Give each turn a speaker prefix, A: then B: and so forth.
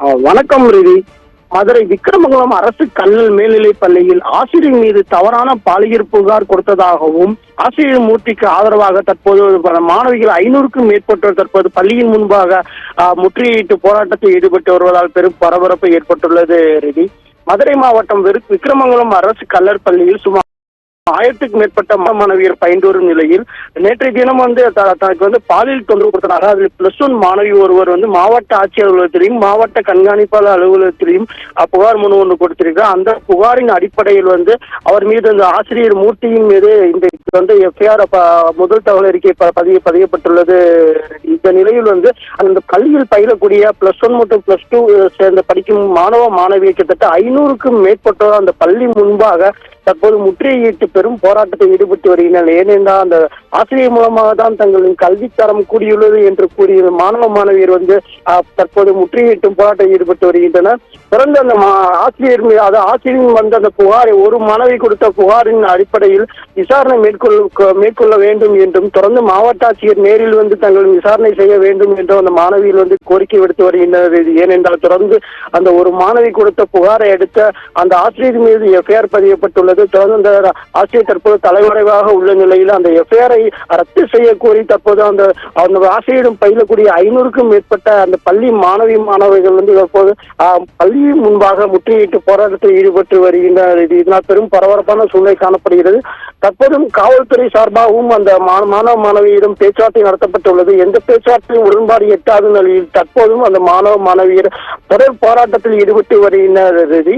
A: வணக்கம் ரிதி. மதுரை விக்கிரமங்கலம் அரசு கல்லல் மேல்நிலைப் பள்ளியில் ஆசிரியர் மீது தவறான பாலியல் புகார் கொடுத்ததாகவும் ஆசிரியர் மூர்த்திக்கு ஆதரவாக தற்போது மாணவிகள் 500க்கும் மேற்பட்டோர் தற்போது பள்ளியின் முன்பாக முற்றுகையிட்டு போராட்டத்தில் ஈடுபட்டு வருவதால் பெரும் பரபரப்பு ஏற்பட்டுள்ளது ரிதி. மதுரை மாவட்டம் விக்கிரமங்கலம் அரசு கல்லல் பள்ளியில் சுமார் 1000க்கும் மேற்பட்ட மாணவியர் பயின்று வரும் நிலையில் நேற்றைய தினம் தனக்கு பாலியல் தொந்தரவு கொடுத்தனாக அதில் +1 மாணவி ஒருவர் மாவட்ட ஆட்சியர் அலுவலகத்திலையும் மாவட்ட கண்காணிப்பாளர் அலுவலகத்திலையும் புகார் மனு ஒன்று கொடுத்திருக்கிறார். அந்த புகாரின் அடிப்படையில் அவர் மீது அந்த ஆசிரியர் மூர்த்தியின் மீது இந்த எஃப்ஐஆர் முதல் தகவல் அறிக்கை பதியப்பட்டுள்ளது. இந்த நிலையில் அந்த கல்வியில் பயிலக்கூடிய +1 மற்றும் +2 சேர்ந்த படிக்கும் மாணவ மாணவியை கிட்டத்தட்ட 500க்கும் மேற்பட்டோர் அந்த பள்ளி முன்பாக தற்போது முற்றுகையிட்டு பெரும் போராட்டத்தில் ஈடுபட்டு வருகின்றனர். ஏனென்றால் அந்த ஆசிரியர் மூலமாக தான் தங்களின் கல்வித்தரம் கூடியுள்ளது என்று கூறிய மாணவ மாணவியர் தற்போது முற்றுகையிட்டும் போராட்டத்தில் ஈடுபட்டு வருகின்றனர். தொடர்ந்து அந்த ஆசிரியர் அந்த புகாரை ஒரு மாணவி கொடுத்த புகாரின் அடிப்படையில் விசாரணை மேற்கொள்ள வேண்டும் என்றும் தொடர்ந்து மாவட்ட ஆட்சியர் நேரில் தங்களின் விசாரணை செய்ய வேண்டும் என்றும் அந்த மாணவியில் கோரிக்கை விடுத்து வருகின்றனர். ஏனென்றால் தொடர்ந்து அந்த ஒரு மாணவி கொடுத்த புகாரை அடுத்த அந்த ஆசிரியர் மீது எஃப்ஐஆர் பதியப்பட்டுள்ளது. தொடர்ந்து அந்த ஆசிரியர் தற்போது தலைமறைவாக உள்ள நிலையில் அந்த எஃப்ஐஆரை ரத்து செய்ய கோரி தற்போது அந்த ஆசிரியரிடம் பயிலக்கூடிய 500க்கும் மேற்பட்ட அந்த பள்ளி மாணவிகள் தற்போது பள்ளி முன்பாக முற்றுகையிட்டு போராட்டத்தில் ஈடுபட்டு வருகின்றனர். இதனால் பெரும் பரபரப்பான சூழ்நிலை காணப்படுகிறது. தற்போதும் காவல்துறை சார்பாகவும் அந்த மாணவ மாணவியிடம் பேச்சுவார்த்தை நடத்தப்பட்டுள்ளது. எந்த பேச்சுவார்த்தையும் உடன்பாடு எட்டாத நிலையில் தற்போதும் அந்த மாணவ மாணவியர் தொடர் போராட்டத்தில் ஈடுபட்டு வருகின்றனர்.